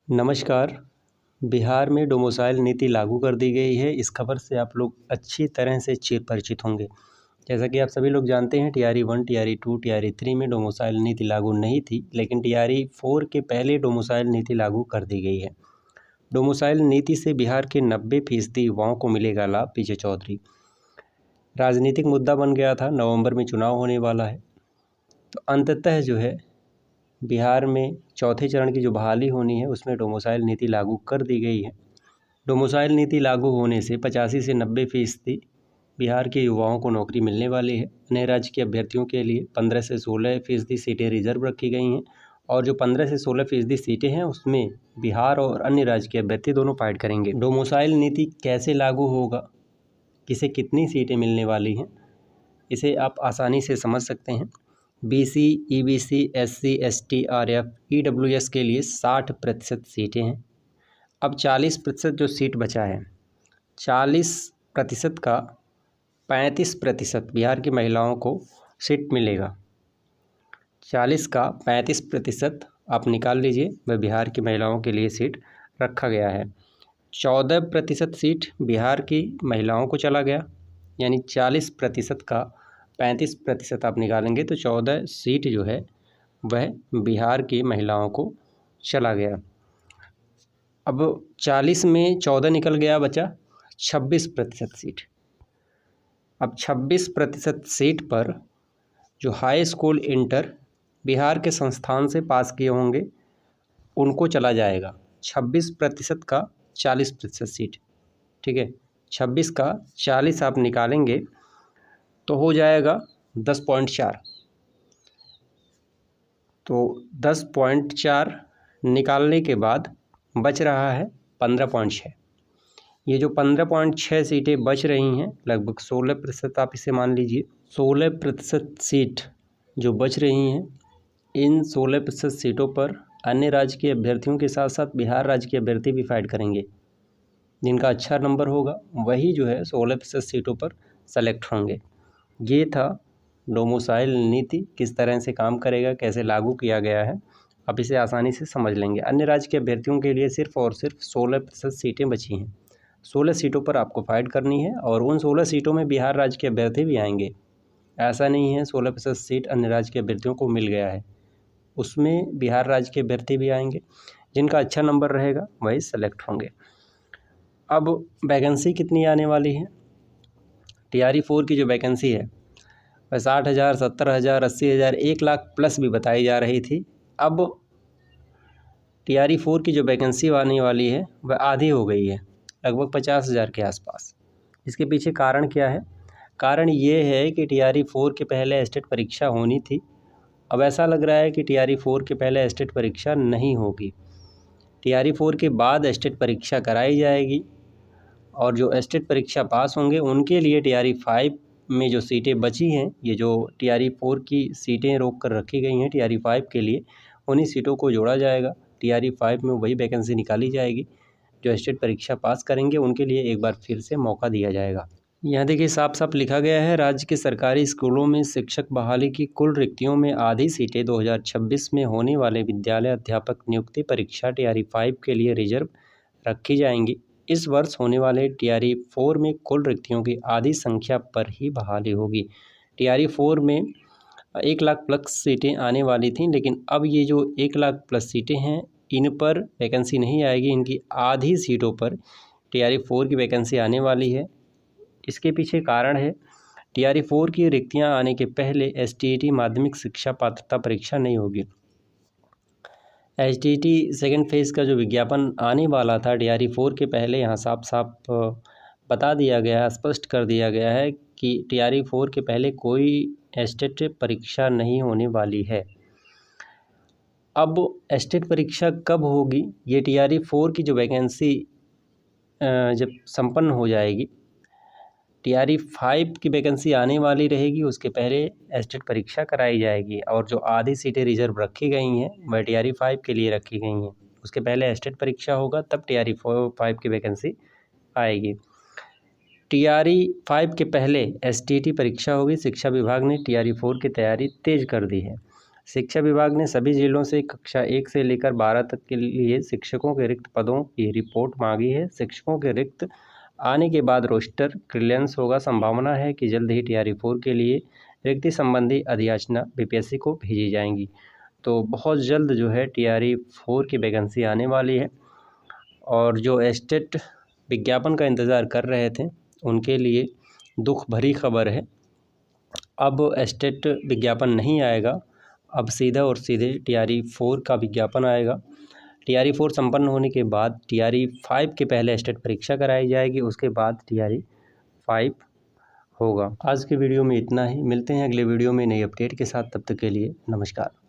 नमस्कार। बिहार में डोमिसाइल नीति लागू कर दी गई है। इस खबर से आप लोग अच्छी तरह से परिचित होंगे। जैसा कि आप सभी लोग जानते हैं, टीआरई 1, टीआरई 2, टीआरई 3 में डोमिसाइल नीति लागू नहीं थी, लेकिन टीआरई 4 के पहले डोमिसाइल नीति लागू कर दी गई है। डोमिसाइल नीति से बिहार के 90% युवाओं को मिलेगा लाभ, पीछे चौधरी। राजनीतिक मुद्दा बन गया था, नवंबर में चुनाव होने वाला है, तो अंततः जो है बिहार में चौथे चरण की जो बहाली होनी है उसमें डोमिसाइल नीति लागू कर दी गई है। डोमिसाइल नीति लागू होने से 85 से 90% बिहार के युवाओं को नौकरी मिलने वाली है। नए राज्य के अभ्यर्थियों के लिए 15 से 16% सीटें रिजर्व रखी गई हैं और जो 15 से 16% सीटें हैं उसमें बिहार और अन्य राज्य के अभ्यर्थी दोनों फाइट करेंगे। डोमिसाइल नीति कैसे लागू होगा, किसे कितनी सीटें मिलने वाली हैं, इसे आप आसानी से समझ सकते हैं। BC, EBC, SC, ST, RF, EWS के लिए 60% सीटें हैं। अब 40% जो सीट बचा है, 40% का 35% बिहार की महिलाओं को सीट मिलेगा। 40 का 35% आप निकाल लीजिए, वह बिहार की महिलाओं के लिए सीट रखा गया है। 14% सीट बिहार की महिलाओं को चला गया, यानी 40% का 35% आप निकालेंगे तो 14 सीट जो है वह बिहार की महिलाओं को चला गया। अब 40 में 14 निकल गया, बचा 26% सीट। अब 26% सीट पर जो हाई स्कूल इंटर बिहार के संस्थान से पास किए होंगे उनको चला जाएगा। 26% का 40% सीट, ठीक है। 26 का 40 आप निकालेंगे तो हो जाएगा 10.4। तो 10.4 निकालने के बाद बच रहा है 15.6। ये जो 15.6 सीटें बच रही हैं, लगभग 16% आप इसे मान लीजिए। 16% सीट जो बच रही हैं, इन 16% सीटों पर अन्य राज्य के अभ्यर्थियों के साथ साथ बिहार राज्य के अभ्यर्थी भी फाइट करेंगे। जिनका अच्छा नंबर होगा वही जो है 16% सीटों पर सेलेक्ट होंगे। ये था डोमिसाइल नीति किस तरह से काम करेगा, कैसे लागू किया गया है, आप इसे आसानी से समझ लेंगे। अन्य राज्य के अभ्यर्थियों के लिए सिर्फ और सिर्फ 16% सीटें बची हैं। 16 सीटों पर आपको फाइट करनी है और उन 16 सीटों में बिहार राज्य के अभ्यर्थी भी आएंगे। ऐसा नहीं है 16% सीट अन्य राज्य के अभ्यर्थियों को मिल गया है, उसमें बिहार राज्य के अभ्यर्थी भी आएंगे। जिनका अच्छा नंबर रहेगा वही सेलेक्ट होंगे। अब वैकेंसी कितनी आने वाली है? टीआरई 4 की जो वैकेंसी है वह 60,000, 70,000, 80,000, 1 लाख प्लस भी बताई जा रही थी। अब टीआरई 4 की जो वैकेंसी आने वाली है वह आधी हो गई है, लगभग 50,000 के आसपास। इसके पीछे कारण क्या है? कारण ये है कि टीआरई 4 के पहले एस्टेट परीक्षा होनी थी। अब ऐसा लग रहा है कि टीआरई 4 के पहले एस्टेट परीक्षा नहीं होगी। टीआरई 4 के बाद एस्टेट परीक्षा कराई जाएगी और जो एस्टेट परीक्षा पास होंगे उनके लिए टीआरई 5 में जो सीटें बची हैं, ये जो टीआरई 4 की सीटें रोक कर रखी गई हैं टीआरई 5 के लिए, उन्हीं सीटों को जोड़ा जाएगा। टीआरई 5 में वही वैकेंसी निकाली जाएगी। जो एस्टेट परीक्षा पास करेंगे उनके लिए एक बार फिर से मौका दिया जाएगा। यहाँ देखिए साफ साफ लिखा गया है, राज्य के सरकारी स्कूलों में शिक्षक बहाली की कुल रिक्तियों में आधी सीटें 2026 में होने वाले विद्यालय अध्यापक नियुक्ति परीक्षा टीआरई 5 के लिए रिजर्व रखी जाएंगी। इस वर्ष होने वाले टीआरई 4 में कुल रिक्तियों की आधी संख्या पर ही बहाली होगी। टीआरई 4 में 1 लाख प्लस सीटें आने वाली थीं, लेकिन अब ये जो 1 लाख प्लस सीटें हैं इन पर वैकेंसी नहीं आएगी। इनकी आधी सीटों पर टीआरई 4 की वैकेंसी आने वाली है। इसके पीछे कारण है, टीआरई 4 की रिक्तियां आने के पहले एसटीईटी माध्यमिक शिक्षा पात्रता परीक्षा नहीं होगी। एसटीईटी सेकेंड फेज़ का जो विज्ञापन आने वाला था टीआरई 4 के पहले, यहाँ साफ साफ बता दिया गया है, स्पष्ट कर दिया गया है कि टीआरई 4 के पहले कोई एस्टेट परीक्षा नहीं होने वाली है। अब एस्टेट परीक्षा कब होगी? ये टीआरई 4 की जो वैकेंसी जब संपन्न हो जाएगी, टीआरई 5 की वैकेंसी आने वाली रहेगी, उसके पहले एस्टेट परीक्षा कराई जाएगी और जो आधी सीटें रिजर्व रखी गई हैं वह टीआरई 5 के लिए रखी गई हैं। उसके पहले एस्टेट परीक्षा होगा, तब टीआरई 5 की वैकेंसी आएगी। टीआरई 5 के पहले एसटीईटी परीक्षा होगी। शिक्षा विभाग ने टीआरई 4 की तैयारी तेज कर दी है। शिक्षा विभाग ने सभी जिलों से कक्षा 1 से लेकर 12 तक के लिए शिक्षकों के रिक्त पदों की रिपोर्ट मांगी है। शिक्षकों के रिक्त आने के बाद रोस्टर क्लियरेंस होगा। संभावना है कि जल्द ही TRE 4 के लिए रिक्ति संबंधी अधियाचना BPSC को भेजी जाएंगी। तो बहुत जल्द जो है TRE 4 की वैकेंसी आने वाली है और जो एस्टेट विज्ञापन का इंतज़ार कर रहे थे उनके लिए दुख भरी खबर है। अब एस्टेट विज्ञापन नहीं आएगा, अब सीधा और सीधे TRE 4 का विज्ञापन आएगा। TRE 4 संपन्न होने के बाद TRE 5 के पहले एस्टेट परीक्षा कराई जाएगी, उसके बाद TRE 5 होगा। आज के वीडियो में इतना ही, मिलते हैं अगले वीडियो में नई अपडेट के साथ। तब तक के लिए नमस्कार।